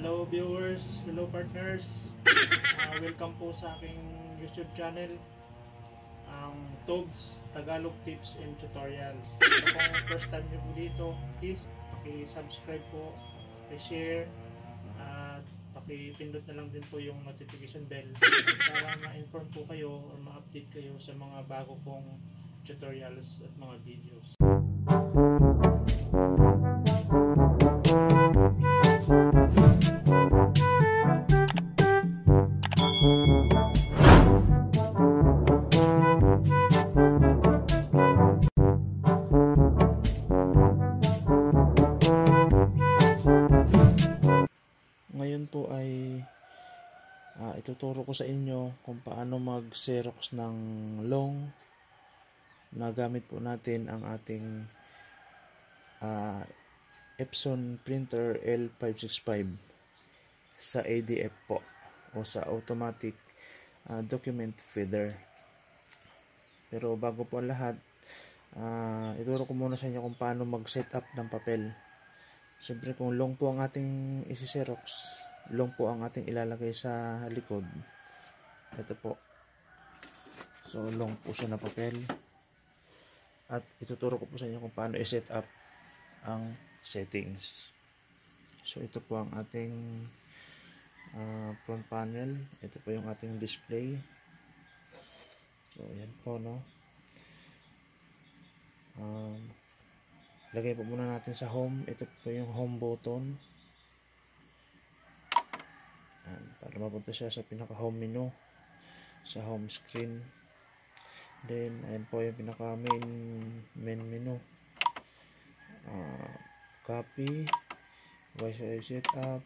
Hello viewers, hello partners. Welcome po sa aking YouTube channel, ang Togs Tagalog Tips and Tutorials. So kung first time nyo po dito, please paki-subscribe po, paki-share, at paki-pindot na lang din po yung notification bell para ma-inform po kayo or ma-update kayo sa mga bago kong tutorials at mga videos. Ngayon po ay ituturo ko sa inyo kung paano mag-xerox ng long na gamit po natin ang ating Epson printer L565 sa ADF po o sa automatic document feeder. Pero bago po ang lahat, ituro ko muna sa inyo kung paano mag-setup ng papel. Siyempre kung long po ang ating isi-xerox, long po ang ating ilalagay sa likod. Ito po. So long po siya na papel. At ituturo ko po sa inyo kung paano i-set up ang settings. So ito po ang ating front panel. Ito po yung ating display. So yan po, no. Lagay po muna natin sa home. Ito po yung home button. Para mapunta siya sa pinaka home menu, sa home screen. Then ayan po yung pinaka main menu. Copy, Wi-Fi setup,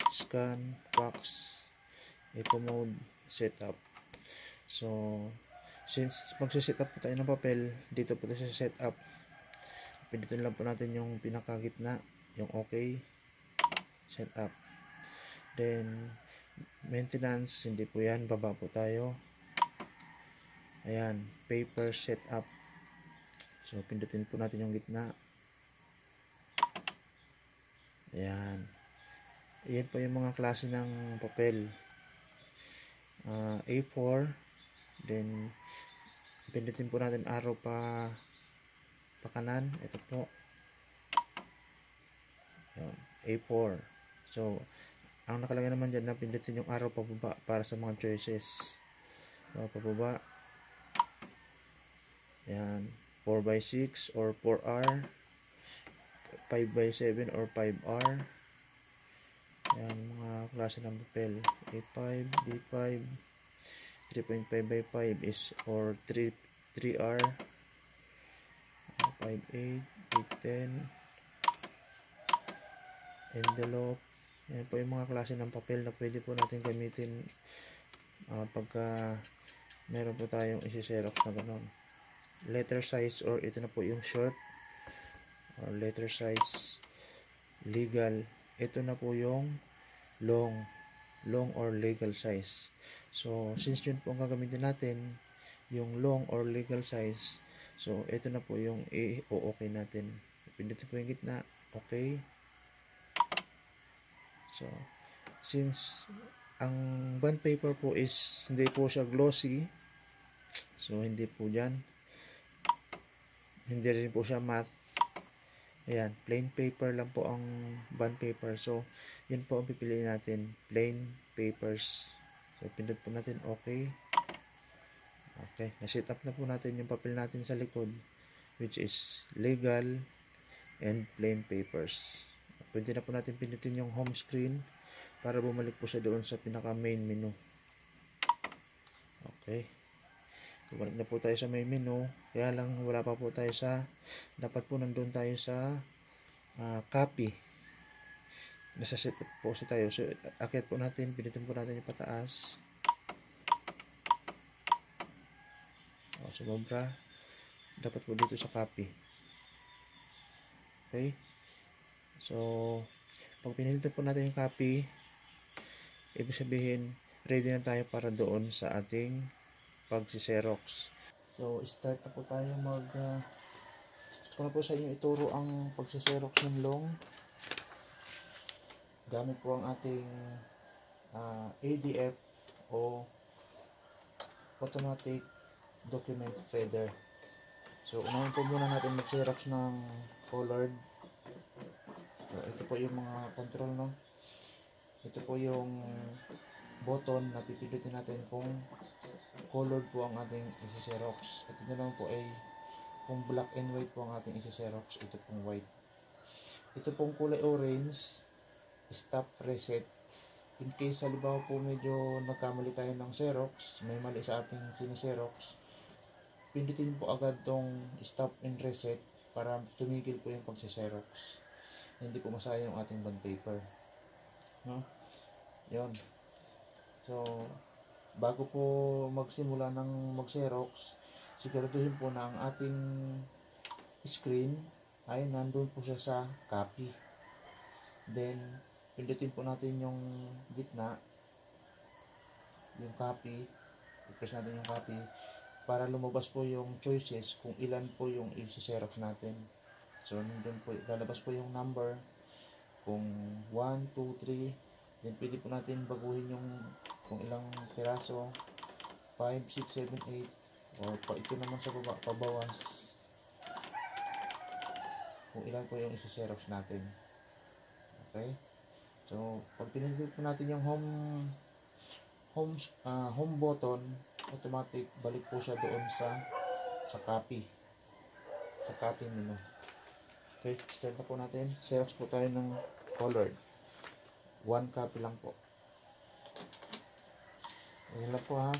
scan, fax, eco mode, setup. So since magse-setup po tayo ng papel, dito po tayo sa setup. Pindutin lang po natin yung pinakagitna, yung OK, setup. Then maintenance, hindi po yan, baba po tayo. Ayan, paper setup. So pindutin po natin yung gitna. Ayan. Ayan po yung mga klase ng papel. A4. Then pindutin po natin arrow pa kanan. Ito po. Ayan, A4. So ang nakalagay naman dyan na pindutin yung arrow pababa para sa mga choices. So pababa. Ayan, 4x6 or 4R, 5x7 or 5R. Ayan, mga klase ng papel. A5, B5, 3.5x5 is or 3R, 5.8, 8.10, envelope. Ayan po yung mga klase ng papel na pwede po natin gamitin pagka meron po tayong isi-xerox na gano'n. Letter size, or ito na po yung short, or letter size, legal. Ito na po yung long or legal size. So since yun po ang gagamitin natin, yung long or legal size, so ito na po yung i-o-okay natin. Pindutin po yung gitna, okay. So since ang bond paper po is hindi po siya glossy, so hindi po dyan, hindi rin po siya matte. Ayan, plain paper lang po ang bond paper. So yun po ang pipiliin natin, plain papers. So pindot po natin okay. Okay, na-set up na po natin yung papel natin sa likod, which is legal and plain papers. Pwede na po natin pindutin yung home screen para bumalik po siya doon sa pinaka main menu. Okay, bumalik na po tayo sa main menu. Kaya lang wala pa po tayo sa, dapat po nandun tayo sa copy. Nasa set up po tayo. So akit po natin, pindutin po natin yung pataas. Sumobra, dapat po dito sa copy. Okay, so pag pinilitan po natin yung copy, ibig sabihin ready na tayo para doon sa ating pag-xerox. So start na po tayo start ko na po sa inyo ituro ang pag-xerox ng long. gamit po ang ating ADF o automatic document feeder. So unahin po muna natin mag-xerox ng colored. So, ito po yung mga control, no? Ito po yung button na pipilitin natin kung colored po ang ating isi-xerox. At ito naman po ay kung black and white po ang ating isi-xerox. Ito pong white. Ito pong kulay orange, stop reset. In case halimbawa po medyo nagkamali tayo ng xerox, may mali sa ating sini-xerox, pindutin po agad tong stop and reset para tumigil po yung pagsi-xerox. Hindi po masayang yung ating bond paper. No? Yun. So, bago po magsimula ng mag-xerox, siguraduhin po na ang ating screen ay nandun po siya sa copy. Then, pindutin po natin yung gitna, yung copy, i-press natin yung copy, para lumabas po yung choices kung ilan po yung i-xerox natin. So, nandun po, lalabas po yung number, kung 1, 2, 3, then pwede po natin baguhin yung kung ilang piraso, 5, 6, 7, 8, o ito naman sa baba, pabawas, kung ilan po yung i-xerox natin. Okay? So, pag pinindot po natin yung home button, automatic balik po siya doon sa copy. Sa copy menu. Okay, start na po natin. Xerox po tayo ng colored. 1 copy lang po. Ayan lang po ha.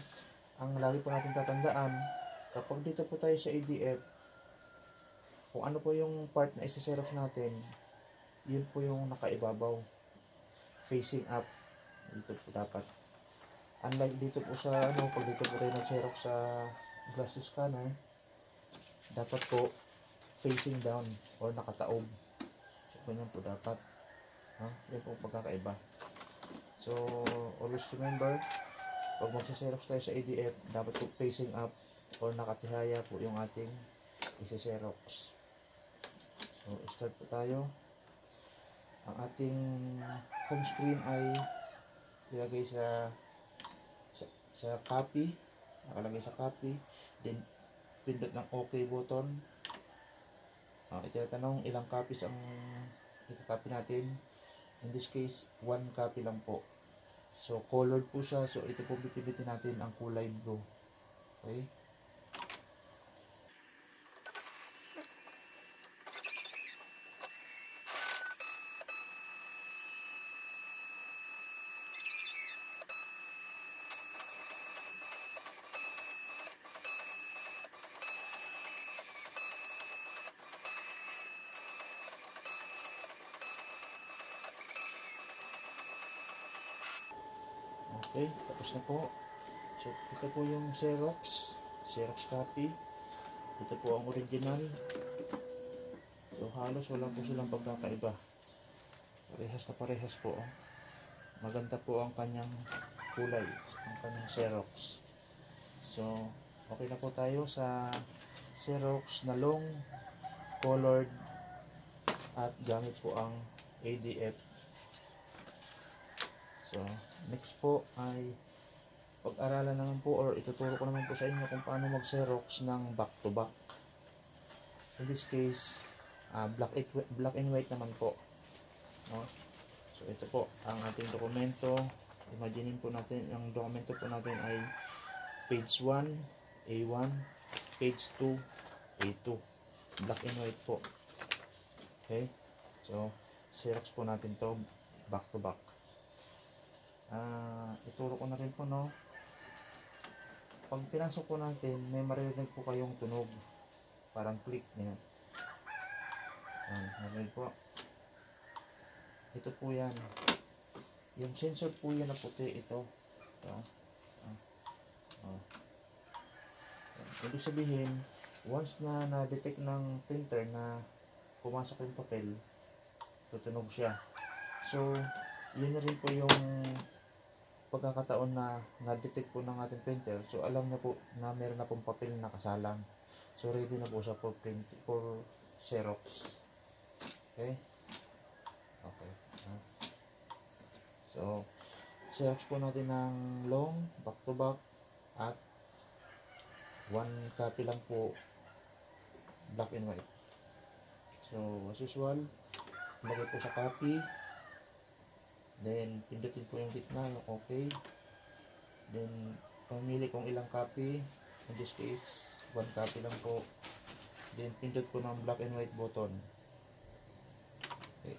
Ang lagi po natin tatandaan, kapag dito po tayo sa ADF, kung ano po yung part na isa-xerox natin, yun po yung nakaibabaw. Facing up. Dito po dapat. Unlike dito po sa pag dito po tayo nag-xerox sa glass scanner, dapat po facing down or nakataob. So, ganyan po dapat. Yan po pagkakaiba. So, always remember, pag magsa-xerox tayo sa ADF, dapat po facing up or nakatihaya po yung ating isa-xerox. So, start po tayo. Ang ating home screen ay ilagay sa copy, nakalagay sa copy, then pindot ng OK button. Itatanong ilang copies ang i-copy natin. In this case, 1 copy lang po. So, colored po siya. So, ito po bibitin natin ang kulay blue. Okay? Okay, tapos na po. So, ito po yung Xerox copy. Ito po ang original. So, halos wala po silang pagkakaiba. Parehas na parehas po. Maganda po ang kanyang kulay, ang kanyang Xerox. So, okay na po tayo sa Xerox na long, colored, at gamit po ang ADF. So, next po ay pag-aralan naman po or ituturo ko naman po sa inyo kung paano mag-xerox ng back to back. In this case, black and white naman po. No? So, ito po ang ating dokumento. Imagine po natin, ang dokumento po natin ay page 1, A1, page 2, A2. Black and white po. Okay? So, xerox po natin to back to back. Ituro ko na rin po, no? Pag pinasok po natin, may maririnig po kayong tunog. Parang click niya. Marinig po. Ito po yan. Yung sensor po yan na puti, ito. Ibig sabihin, once na na-detect ng printer na pumasok yung papel, tutunog siya. So, yun na rin po yung pagkakataon na na-detect po ng ating printer. So, alam na po na meron na pong papel na nakasalang. So, ready na po siya for Xerox. Okay? Okay. So, Xerox po natin ng long, back to back, at 1 copy lang po, black and white. So, as usual, lagay po sa copy, then pindutin po yung gitna, yung okay, then pamili kung ilang copy, in this case, 1 copy lang po, then pindot po ng black and white button. Okay.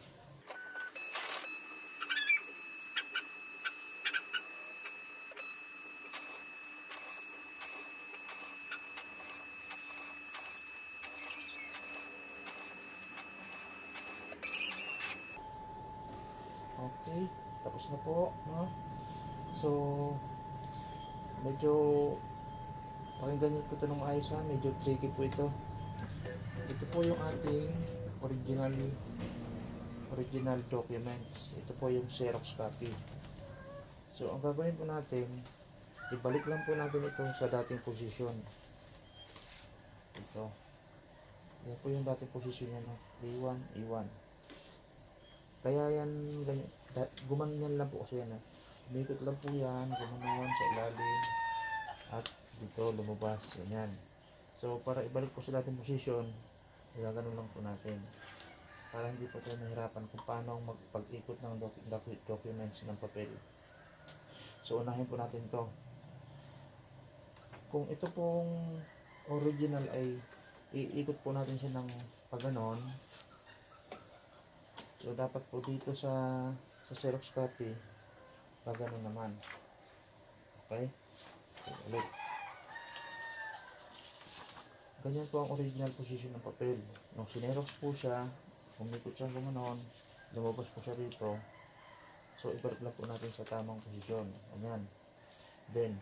Okay, tapos na po, no? So, medyo pakinggan niyo po ito ng maayos, ha? Medyo tricky po ito. Ito po yung ating original documents. Ito po yung Xerox copy. So, ang gagawin po natin, ibalik lang po natin ito sa dating posisyon. Ito. Yan po yung dating posisyon niya, no? A1, A1. Kaya yan, gumanyan lang po kasi yan. Umikot lang po yan, gumanon sa ilalim, at dito lumabas, yan. So, para ibalik po sa dating posisyon, gaganon lang po natin. Para hindi po tayo mahirapan kung paano magpag-ikot ng documents ng papel. So, unahin po natin to. Kung ito pong original ay iikot po natin siya ng paganon. So, dapat po dito sa Xerox copy, paganon naman. Okay? So, ulit. Ganyan po ang original position ng papel. Nung sinerox po siya, umikot siya gumanon, lumabas po siya rito. So, ibalik lang po natin sa tamang posisyon. Ganyan. Then,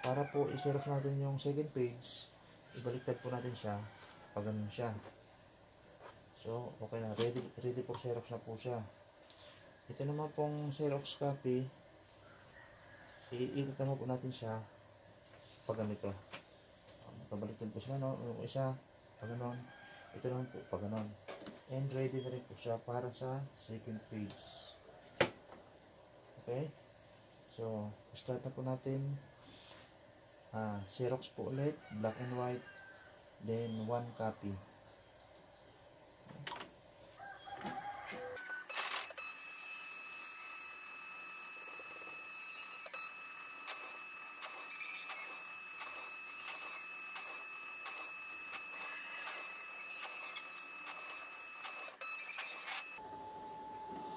para po i-xerox natin yung second page, ibaliktad po natin siya, pag ganun siya. So, okay na. Ready for Xerox na po siya. Ito naman pong Xerox copy, iikot naman po natin siya pag ganito. Pabaliktad po siya, no? Yung isa, pag ganon. Ito naman po, pag ganon. And ready na rin po siya para sa second page. Okay? So, start na po natin. Xerox po ulit, black and white, then 1 copy.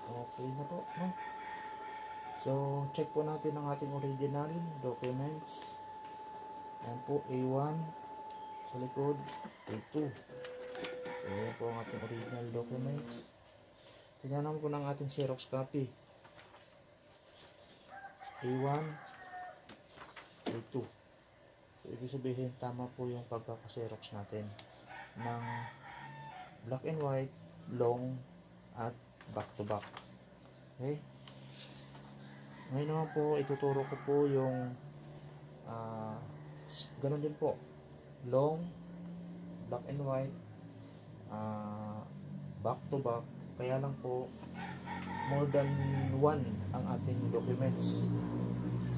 Okay na po, no? So, check po natin ang ating original documents. Ayan po, A1 sa likod, A2. So, ayan po ang ating original documents. Tingnan po ng ating Xerox copy. A1, A2. So, ibig sabihin, tama po yung pagkaka-Xerox natin ng black and white, long, at back to back. Okay? Ngayon naman po, ituturo ko po yung ganun din po, long, black and white, back to back. Kaya lang po, more than 1 ang ating documents.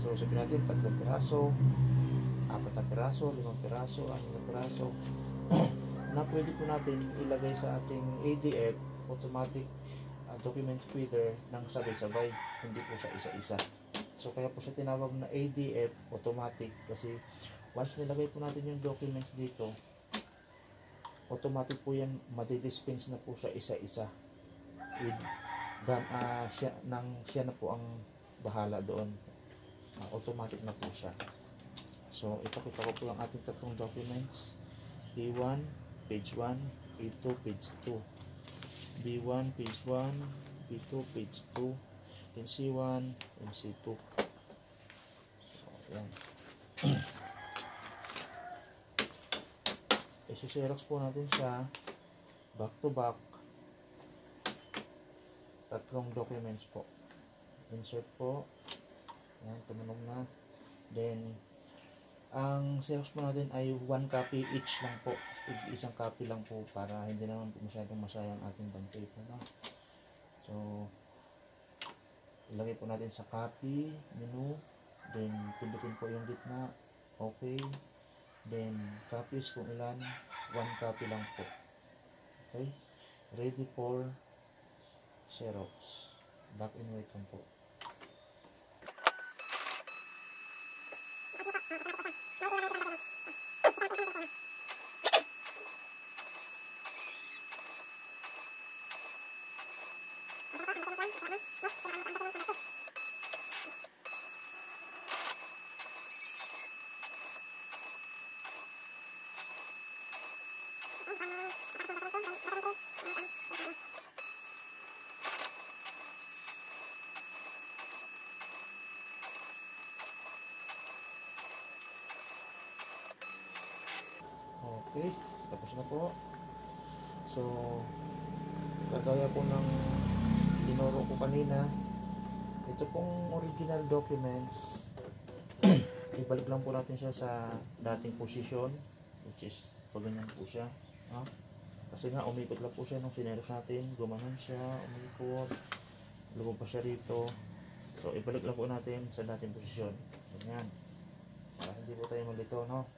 So, sabihin natin 3 piraso, 4 na piraso, 5 piraso, 6 na piraso na pwede po natin ilagay sa ating ADF, automatic document feeder, ng sabay-sabay, hindi po siya isa-isa. So, kaya po siya tinawag na ADF automatic, kasi once nilagay po natin yung documents dito, automatic po yan, madidispense na po siya isa-isa. Siya na po ang bahala doon. Automatic na po siya. So, ipakita ko po ang ating tatlong documents. A1, page 1, A2, page 2. B1, page 1, B2, page 2, and C1, and C2. So, ayan. Isi-xerox po natin siya back to back. Tatlong documents po. Insert po. Ayan, tumunog na. Then, ang Xerox po natin ay 1 copy each lang po. Isang copy lang po para hindi naman po masyadong masayang ating band paper, no? So, ilagay po natin sa copy menu, then pindutin po yung gitna, okay, then copies kung ilan, 1 copy lang po. Okay, ready for Xerox, black and white lang po. Okay, tapos na po. So, kagaya po ng tinuro ko kanina, ito pong original documents, ibalik lang po natin siya sa dating position, which is pag ganyan po siya. Kasi nga umikot lang po siya nung sineros natin, gumanon siya, umikot, lumabas siya rito. So, ibalik lang po natin sa dating posisyon. Ganyan. Para hindi po tayo malito, no?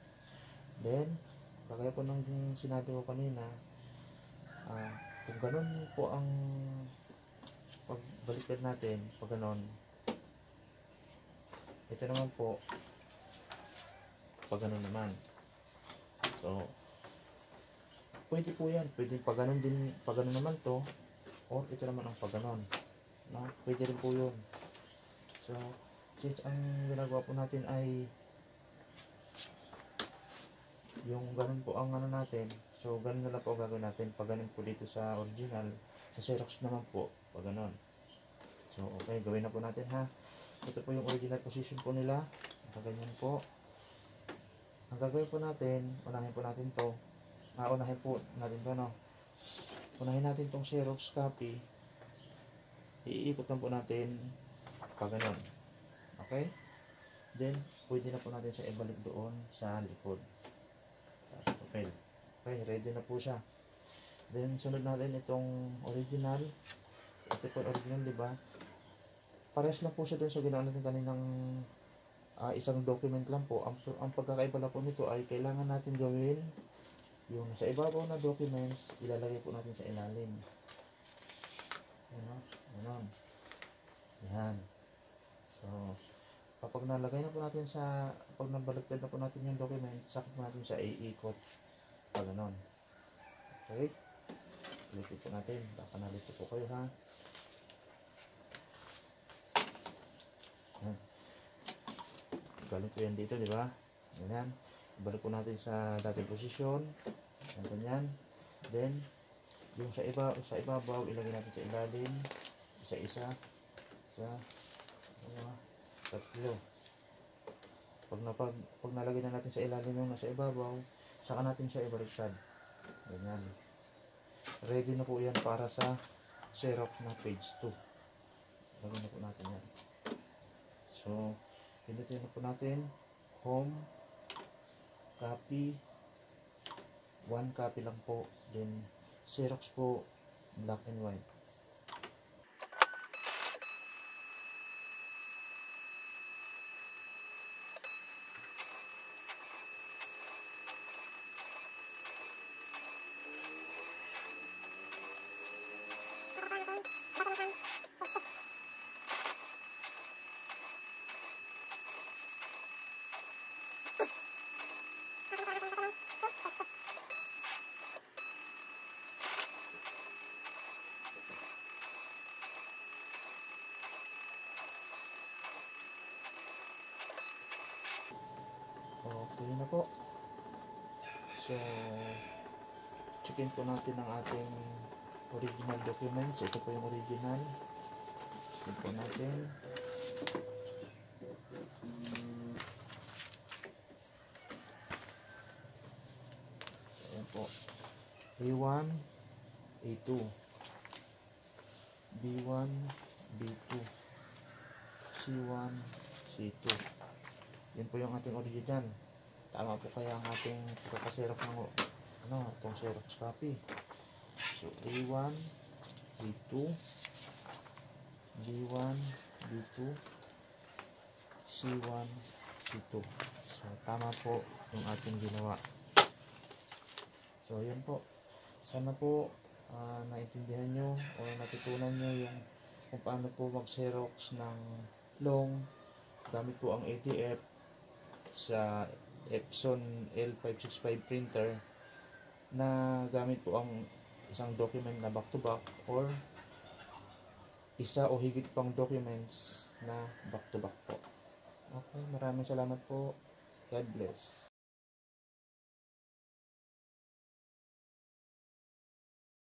Then, kagaya po ng sinabi ko kanina, kung ganun po ang pagbaliktad natin, pag ganun, ito naman po, pag ganun naman. So, pwede po yan. Pwede pag ganun din, pag ganun naman to, or ito naman ang pag ganun. No? Pwede rin po yun. So, since ang ginagawa po natin ay yung ganun po ang ano natin, so ganun na lang po gagawin natin. Pag ganun po dito sa original, sa Xerox naman po, pag ganun. So, okay, gawin na po natin ha. Ito po yung original position po nila. Ganyan po. Ang gagawin po natin, unahin po natin to. Unahin po natin to, no? Unahin natin tong Xerox copy. Iikot lang po natin pag ganun. Okay? Then, pwede na po natin siya ibalik doon sa likod. Okay, ready na po siya. Then, sunod natin itong original. Ito po original, di ba? Pares na po siya doon sa ginawa natin kaninang isang document lang po. Ang pagkakaiba lang po nito ay kailangan natin gawin yung sa ibabaw na documents, ilalagay po natin sa ilalim. Ayan. Yan. So, kapag nalagay na po natin sa, pag nabaliktad na po natin yung document, sakit natin sa iikot. Pag ganon. Okay? Ulitin po natin. Baka nalito po kayo ha. Yan. Galing po yan dito, di ba? Ganyan. Ibalik po natin sa dating posisyon. Ganyan. Then, yung sa ibabaw, ilagay natin sa ilalim. Isa-isa. Tatlo. Pag nalagay na natin sa ilalim yung nasa ibabaw, saka natin siya ibaliktad. Ganyan. Ready na po yan para sa Xerox na page 2. Lagay na po natin yan. So, pindutin na po natin. Home. Copy. 1 copy lang po. Then, Xerox po. Black and white. Okay na po. So, checkin po natin ang ating original documents. Ito po yung original. Checkin po natin. Ayan po. A1, A2, B1, B2, C1, C2. Yan po yung ating original. Tama po kaya ang ating pagkakaserok ng itong Xerox copy. So, A1, B2, B1, B2, C1, C2. So, tama po yung ating ginawa. So, yun po. Sana po naintindihan nyo o natutunan nyo yung kung paano po mag-xerox ng long gamit po ang ATF sa Epson L565 printer na gamit po ang isang document na back-to-back or isa o higit pang documents na back-to-back po. Okay, maraming salamat po. God bless.